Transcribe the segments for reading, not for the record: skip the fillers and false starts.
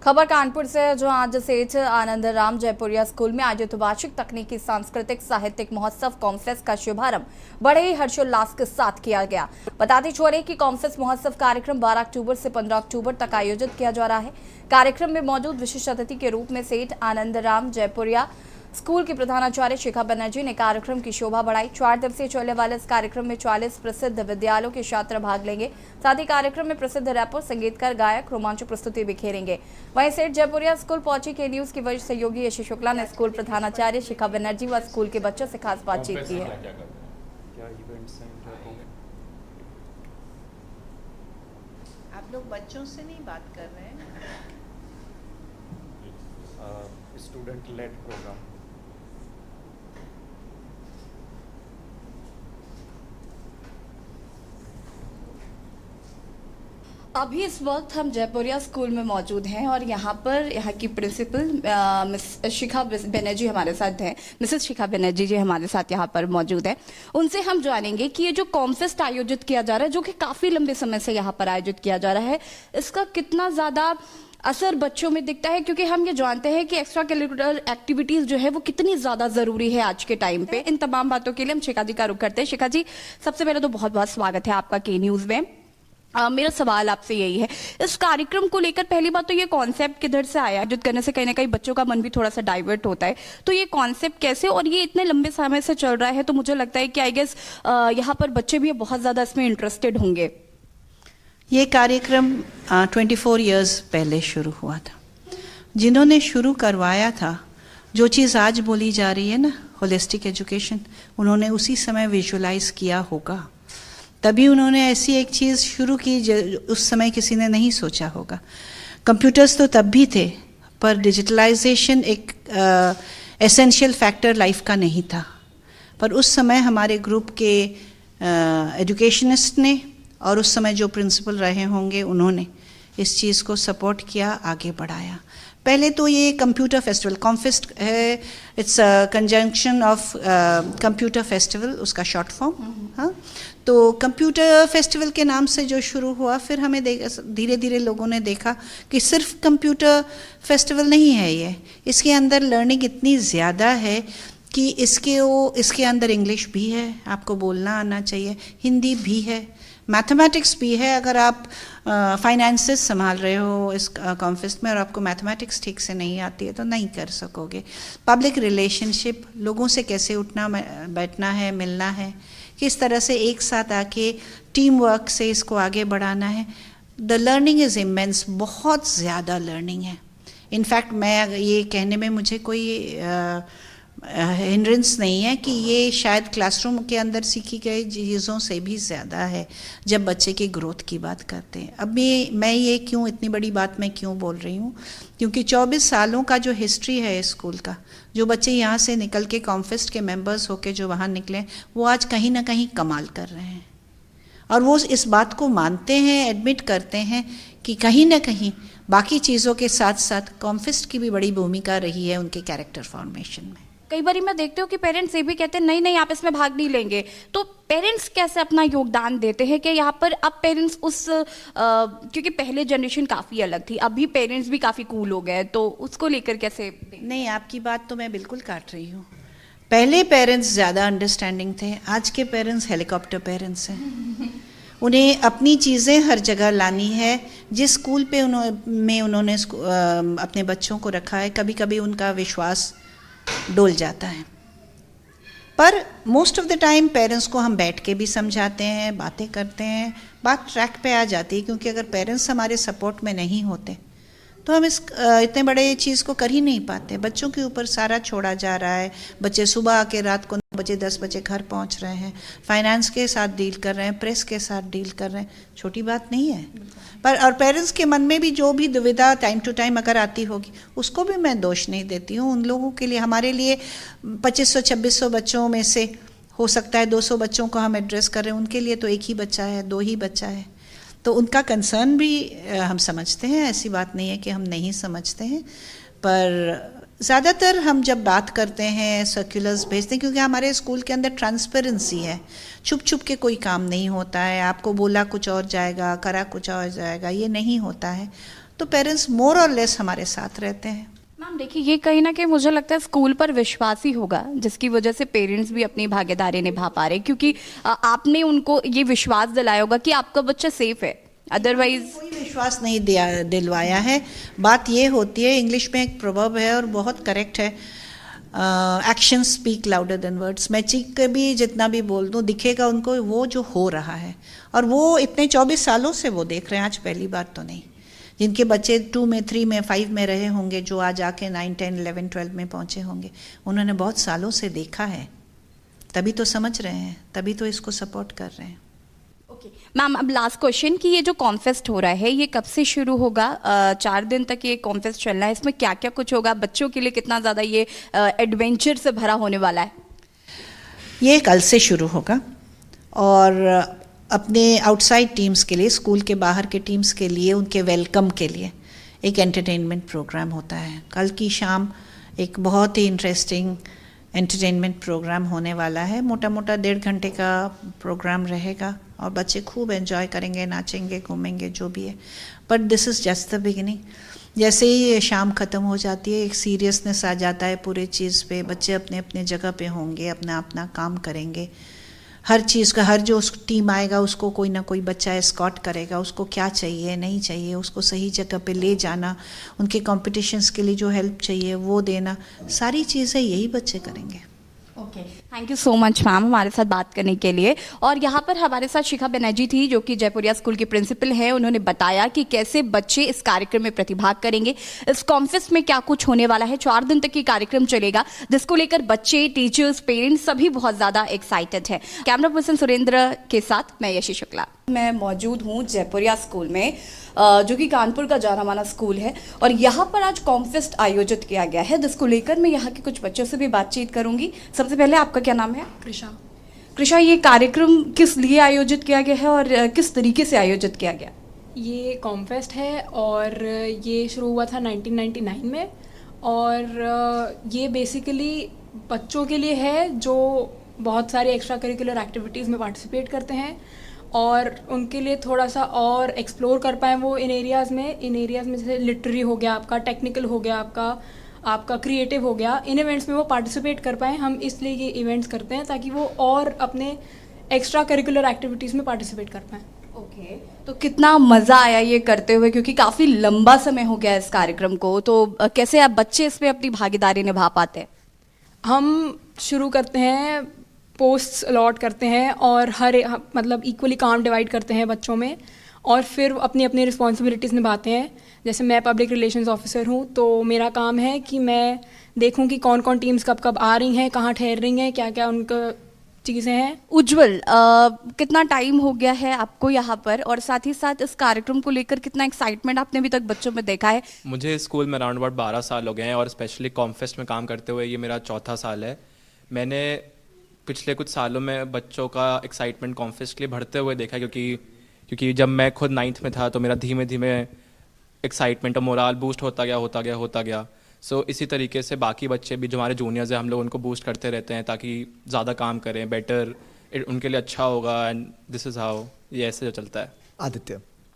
खबर कानपुर से है, जो आज सेठ आनंद राम जयपुरिया स्कूल में आयोजित वार्षिक तकनीकी सांस्कृतिक साहित्यिक महोत्सव कॉमफेस्ट का शुभारंभ बड़े ही हर्षोल्लास के साथ किया गया। बताते चले कि कॉमफेस्ट महोत्सव कार्यक्रम 12 अक्टूबर से 15 अक्टूबर तक आयोजित किया जा रहा है। कार्यक्रम में मौजूद विशिष्ट अतिथि के रूप में सेठ आनंद राम जयपुरिया स्कूल की प्रधानाचार्य शिखा बनर्जी ने कार्यक्रम की शोभा बढ़ाई। 4 दिवसीय चलने वाले इस कार्यक्रम में 40 प्रसिद्ध विद्यालयों के छात्र भाग लेंगे। साथ ही कार्यक्रम में प्रसिद्ध रैपर, संगीतकार, गायक रोमांचक प्रस्तुति बिखेरेंगे। वहीं सेठ जयपुरिया स्कूल पहुंची के न्यूज की वरिष्ठ सहयोगी यशी शुक्ला ने स्कूल प्रधानाचार्य शिखा बनर्जी व स्कूल के बच्चों से खास बातचीत की है। आप लोग बच्चों से नहीं बात कर रहे हैं? Student led programme. अभी इस वक्त हम जयपुरिया स्कूल में मौजूद हैं और यहाँ की प्रिंसिपल मिस शिखा बनर्जी हमारे साथ हैं। मिसेस शिखा बनर्जी जी हमारे साथ यहाँ पर मौजूद है। उनसे हम जानेंगे कि ये जो कॉमफेस्ट आयोजित किया जा रहा है, जो कि काफ़ी लंबे समय से यहाँ पर आयोजित किया जा रहा है, इसका कितना ज़्यादा असर बच्चों में दिखता है, क्योंकि हम ये जानते हैं कि एक्स्ट्रा करिकुलर एक्टिविटीज़ जो है वो कितनी ज़्यादा ज़रूरी है आज के टाइम पे। इन तमाम बातों के लिए हम शिखा जी का रुख करते हैं। शिखा जी, सबसे पहले तो बहुत बहुत स्वागत है आपका के न्यूज़ में। मेरा सवाल आपसे यही है, इस कार्यक्रम को लेकर पहली बात तो ये कॉन्सेप्ट किधर से आया? आयोजित करने से कहीं ना कहीं बच्चों का मन भी थोड़ा सा डाइवर्ट होता है, तो ये कॉन्सेप्ट कैसे, और ये इतने लंबे समय से चल रहा है, तो मुझे लगता है कि आई गेस यहाँ पर बच्चे भी बहुत ज़्यादा इसमें इंटरेस्टेड होंगे। ये कार्यक्रम 24 इयर्स पहले शुरू हुआ था। जिन्होंने शुरू करवाया था, जो चीज़ आज बोली जा रही है ना, होलिस्टिक एजुकेशन, उन्होंने उसी समय विजुलाइज किया होगा, तभी उन्होंने ऐसी एक चीज़ शुरू की जो उस समय किसी ने नहीं सोचा होगा। कंप्यूटर्स तो तब भी थे, पर डिजिटलाइजेशन एक एसेंशियल फैक्टर लाइफ का नहीं था। पर उस समय हमारे ग्रुप के एजुकेशनिस्ट ने और उस समय जो प्रिंसिपल रहे होंगे, उन्होंने इस चीज़ को सपोर्ट किया, आगे बढ़ाया। पहले तो ये कंप्यूटर फेस्टिवल कॉमफेस्ट है, it's conjunction of computer festival, उसका शॉर्ट फॉर्म। हाँ, तो कंप्यूटर फेस्टिवल के नाम से जो शुरू हुआ, फिर हमें धीरे धीरे लोगों ने देखा कि सिर्फ कंप्यूटर फेस्टिवल नहीं है ये, इसके अंदर लर्निंग इतनी ज़्यादा है कि इसके अंदर इंग्लिश भी है, आपको बोलना आना चाहिए, हिंदी भी है, मैथमेटिक्स भी है। अगर आप फाइनेंसेस संभाल रहे हो इस कॉमफेस्ट में और आपको मैथमेटिक्स ठीक से नहीं आती है तो नहीं कर सकोगे। पब्लिक रिलेशनशिप, लोगों से कैसे उठना बैठना है, मिलना है, किस तरह से एक साथ आके टीम वर्क से इसको आगे बढ़ाना है। द लर्निंग इज़ इमेंस, बहुत ज़्यादा लर्निंग है। इनफैक्ट मैं ये कहने में मुझे कोई हिंड्रेंस नहीं है कि ये शायद क्लासरूम के अंदर सीखी गई चीज़ों से भी ज़्यादा है जब बच्चे की ग्रोथ की बात करते हैं। अब मैं ये क्यों इतनी बड़ी बात मैं क्यों बोल रही हूँ, क्योंकि 24 सालों का जो हिस्ट्री है स्कूल का, जो बच्चे यहाँ से निकल के कॉमफेस्ट के मेंबर्स होके जो वहाँ निकले, वो आज कहीं ना कहीं कमाल कर रहे हैं और वो इस बात को मानते हैं, एडमिट करते हैं कि कहीं ना कहीं बाकी चीज़ों के साथ साथ कॉमफेस्ट की भी बड़ी भूमिका रही है उनके कैरेक्टर फॉर्मेशन में। कई बार मैं देखती हूँ कि पेरेंट्स ये भी कहते हैं नहीं नहीं आप इसमें भाग नहीं लेंगे, तो पेरेंट्स कैसे अपना योगदान देते हैं कि यहाँ पर अब पेरेंट्स क्योंकि पहले जनरेशन काफ़ी अलग थी, अभी पेरेंट्स भी काफ़ी कूल हो गए, तो उसको लेकर कैसे? नहीं, आपकी बात तो मैं बिल्कुल काट रही हूँ। पहले पेरेंट्स ज़्यादा अंडरस्टैंडिंग थे, आज के पेरेंट्स हेलीकॉप्टर पेरेंट्स हैं। उन्हें अपनी चीज़ें हर जगह लानी है। जिस स्कूल पे उन्होंने अपने बच्चों को रखा है, कभी कभी उनका विश्वास डोल जाता है, पर most of the time parents को हम बैठ के भी समझाते हैं, बातें करते हैं, बात ट्रैक पे आ जाती है। क्योंकि अगर पेरेंट्स हमारे सपोर्ट में नहीं होते तो हम इतने बड़े चीज़ को कर ही नहीं पाते। बच्चों के ऊपर सारा छोड़ा जा रहा है। बच्चे सुबह आके रात को 9 बजे 10 बजे घर पहुंच रहे हैं, फाइनेंस के साथ डील कर रहे हैं, प्रेस के साथ डील कर रहे हैं, छोटी बात नहीं है। पर और पेरेंट्स के मन में भी जो भी दुविधा टाइम टू टाइम अगर आती होगी, उसको भी मैं दोष नहीं देती हूँ। उन लोगों के लिए, हमारे लिए 2500-2600 बच्चों में से हो सकता है 200 बच्चों को हम एड्रेस कर रहे हैं, उनके लिए तो एक ही बच्चा है, 2 ही बच्चा है, तो उनका कंसर्न भी हम समझते हैं। ऐसी बात नहीं है कि हम नहीं समझते हैं, पर ज़्यादातर हम जब बात करते हैं, सर्कुलर्स भेजते हैं, क्योंकि हमारे स्कूल के अंदर ट्रांसपेरेंसी है, छुप छुप के कोई काम नहीं होता है। आपको बोला कुछ और जाएगा, करा कुछ और जाएगा, ये नहीं होता है। तो पेरेंट्स मोर और लेस हमारे साथ रहते हैं। मैम देखिए, ये कहीं ना कहीं मुझे लगता है स्कूल पर विश्वास ही होगा जिसकी वजह से पेरेंट्स भी अपनी भागीदारी निभा पा रहे हैं, क्योंकि आपने उनको ये विश्वास दिलाया होगा कि आपका बच्चा सेफ है। अदरवाइज कोई विश्वास नहीं दिलवाया है। बात ये होती है, इंग्लिश में एक प्रोवर्ब है और बहुत करेक्ट है, action speak louder than words. मैं चीख के भी जितना भी बोल दूं, दिखेगा उनको वो जो हो रहा है, और वो इतने 24 सालों से वो देख रहे हैं, आज पहली बार तो नहीं। जिनके बच्चे 2 में 3 में 5 में रहे होंगे, जो आज आके 9 10 11 12 में पहुंचे होंगे, उन्होंने बहुत सालों से देखा है, तभी तो समझ रहे हैं, तभी तो इसको सपोर्ट कर रहे हैं। ओके मैम, अब लास्ट क्वेश्चन कि ये जो कॉन्फेस्ट हो रहा है ये कब से शुरू होगा? 4 दिन तक ये कॉन्फेस्ट चलना है, इसमें क्या क्या कुछ होगा? बच्चों के लिए कितना ज़्यादा ये एडवेंचर से भरा होने वाला है? ये कल से शुरू होगा, और अपने आउटसाइड टीम्स के लिए, स्कूल के बाहर के टीम्स के लिए, उनके वेलकम के लिए एक एंटरटेनमेंट प्रोग्राम होता है। कल की शाम एक बहुत ही इंटरेस्टिंग एंटरटेनमेंट प्रोग्राम होने वाला है। मोटा मोटा 1.5 घंटे का प्रोग्राम रहेगा और बच्चे खूब एंजॉय करेंगे, नाचेंगे, घूमेंगे, जो भी है। But this is just the beginning. जैसे ही शाम ख़त्म हो जाती है, एक सीरियसनेस आ जाता है पूरे चीज़ पे। बच्चे अपने अपने जगह पे होंगे, अपना अपना काम करेंगे। हर चीज़ का, हर जो उस टीम आएगा उसको कोई ना कोई बच्चा एस्कॉर्ट करेगा, उसको क्या चाहिए नहीं चाहिए उसको सही जगह पे ले जाना, उनके कॉम्पिटिशन्स के लिए जो हेल्प चाहिए वो देना, सारी चीज़ें यही बच्चे करेंगे। Okay, thank you so much ma'am हमारे साथ बात करने के लिए। और यहाँ पर हमारे साथ शिखा बनर्जी थी जो कि जयपुरिया स्कूल की प्रिंसिपल है। उन्होंने बताया कि कैसे बच्चे इस कार्यक्रम में प्रतिभाग करेंगे, इस कॉन्फेस्ट में क्या कुछ होने वाला है। 4 दिन तक ये कार्यक्रम चलेगा जिसको लेकर बच्चे, टीचर्स, पेरेंट्स सभी बहुत ज़्यादा एक्साइटेड है। कैमरा पर्सन सुरेंद्र के साथ मैं यशी शुक्ला। मैं मौजूद हूँ जयपुरिया स्कूल में, जो कि कानपुर का जाना माना स्कूल है, और यहाँ पर आज कॉन्फेस्ट आयोजित किया गया है जिसको लेकर मैं यहाँ के कुछ बच्चों से भी बातचीत करूंगी। सबसे पहले आपका क्या नाम है? कृषा। कृषा, ये कार्यक्रम किस लिए आयोजित किया गया है और किस तरीके से आयोजित किया गया? ये कॉम्फेस्ट है और ये शुरू हुआ था 1999 में, और ये बेसिकली बच्चों के लिए है जो बहुत सारी एक्स्ट्रा करिकुलर एक्टिविटीज़ में पार्टिसिपेट करते हैं और उनके लिए थोड़ा सा और एक्सप्लोर कर पाएँ वो इन एरियाज़ में जैसे लिटरेरी हो गया आपका, टेक्निकल हो गया आपका क्रिएटिव हो गया, इन इवेंट्स में वो पार्टिसिपेट कर पाएँ। हम इसलिए ये इवेंट्स करते हैं ताकि वो और अपने एक्स्ट्रा करिकुलर एक्टिविटीज़ में पार्टिसिपेट कर पाएँ। ओके, तो कितना मज़ा आया ये करते हुए, क्योंकि काफ़ी लंबा समय हो गया इस कार्यक्रम को, तो कैसे आप बच्चे इसमें अपनी भागीदारी निभा पाते हैं? हम शुरू करते हैं, पोस्ट्स अलॉट करते हैं और मतलब इक्वली काम डिवाइड करते हैं बच्चों में, और फिर अपनी अपनी रिस्पॉन्सिबिलिटीज़ निभाते हैं। जैसे मैं पब्लिक रिलेशंस ऑफिसर हूँ, तो मेरा काम है कि मैं देखूँ कि कौन कौन टीम्स कब कब आ रही हैं, कहाँ ठहर रही हैं, क्या क्या उनका चीज़ें हैं। उज्जवल, कितना टाइम हो गया है आपको यहाँ पर, और साथ ही साथ इस कार्यक्रम को लेकर कितना एक्साइटमेंट आपने अभी तक बच्चों में देखा है? मुझे स्कूल में अराउंड अबाउट 12 साल हो गए हैं और स्पेशली कॉम्फेस्ट में काम करते हुए ये मेरा 4था साल है। मैंने पिछले कुछ सालों में बच्चों का एक्साइटमेंट कॉन्फेस्ट के लिए बढ़ते हुए देखा, क्योंकि जब मैं खुद 9th में था तो मेरा धीमे धीमे एक्साइटमेंट और मोराल बूस्ट होता गया। सो इसी तरीके से बाकी बच्चे भी जो हमारे जूनियर्स हैं, हम लोग उनको बूस्ट करते रहते हैं ताकि ज़्यादा काम करें, बेटर, उनके लिए अच्छा होगा। एंड दिस इज़ हाउ ये ऐसे चलता है।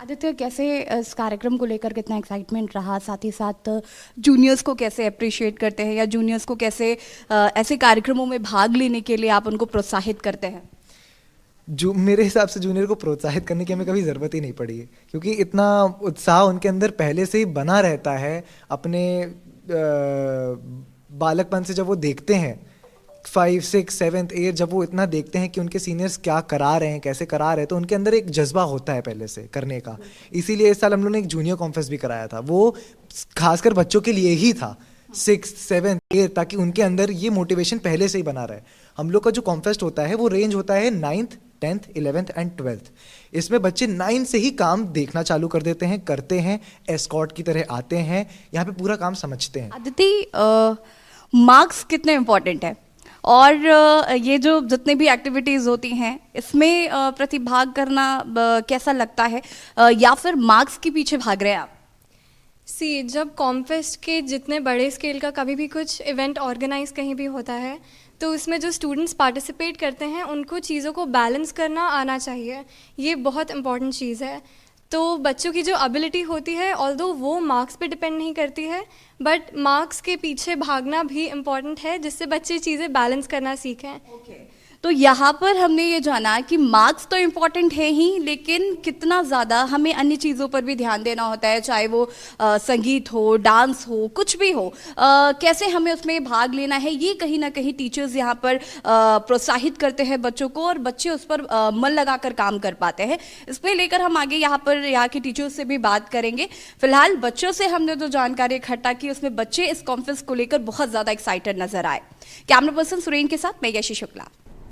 आदित्य, कैसे इस कार्यक्रम को लेकर कितना एक्साइटमेंट रहा, साथ ही साथ जूनियर्स को कैसे अप्रिशिएट करते हैं या जूनियर्स को कैसे ऐसे कार्यक्रमों में भाग लेने के लिए आप उनको प्रोत्साहित करते हैं? जो मेरे हिसाब से जूनियर को प्रोत्साहित करने की हमें कभी ज़रूरत ही नहीं पड़ी है, क्योंकि इतना उत्साह उनके अंदर पहले से ही बना रहता है। अपने बालकपन से जब वो देखते हैं 5, 6, 7, 8, जब वो इतना देखते हैं कि उनके सीनियर्स क्या करा रहे हैं, कैसे करा रहे हैं, तो उनके अंदर एक जज्बा होता है पहले से करने का। इसीलिए इस साल हम लोगों ने एक जूनियर कॉन्फेस्ट भी कराया था, वो खासकर बच्चों के लिए ही था, 6, 7, 8, ताकि उनके अंदर ये मोटिवेशन पहले से ही बना रहे। हम लोग का जो कॉन्फेस्ट होता है वो रेंज होता है 9th, 10th, 11th and 12th। इसमें बच्चे 9 से ही काम देखना चालू कर देते हैं, करते हैं, एस्कॉर्ट की तरह आते हैं, यहाँ पे पूरा काम समझते हैं। आदित्य, मार्क्स कितने इम्पोर्टेंट है, और ये जो जितने भी एक्टिविटीज़ होती हैं इसमें प्रतिभाग करना कैसा लगता है, या फिर मार्क्स के पीछे भाग रहे हैं आप? जब कॉम्फेस्ट के जितने बड़े स्केल का कभी भी कुछ इवेंट ऑर्गेनाइज कहीं भी होता है, तो उसमें जो स्टूडेंट्स पार्टिसिपेट करते हैं उनको चीज़ों को बैलेंस करना आना चाहिए। ये बहुत इम्पॉर्टेंट चीज़ है। तो बच्चों की जो एबिलिटी होती है ऑल्दो वो मार्क्स पे डिपेंड नहीं करती है, बट मार्क्स के पीछे भागना भी इम्पॉर्टेंट है जिससे बच्चे चीज़ें बैलेंस करना सीखें। तो यहाँ पर हमने ये जाना कि मार्क्स तो इम्पॉर्टेंट है ही, लेकिन कितना ज़्यादा हमें अन्य चीज़ों पर भी ध्यान देना होता है, चाहे वो संगीत हो, डांस हो, कुछ भी हो, कैसे हमें उसमें भाग लेना है, ये कहीं ना कहीं टीचर्स यहाँ पर प्रोत्साहित करते हैं बच्चों को, और बच्चे उस पर मन लगाकर काम कर पाते हैं। इस पर लेकर हम आगे यहाँ के टीचर्स से भी बात करेंगे। फिलहाल बच्चों से हमने जो जानकारी इकट्ठा की उसमें बच्चे इस कॉन्फ्रेंस को लेकर बहुत ज़्यादा एक्साइटेड नजर आए। कैमरा पर्सन सुरेन के साथ मैं यशी शुक्ला।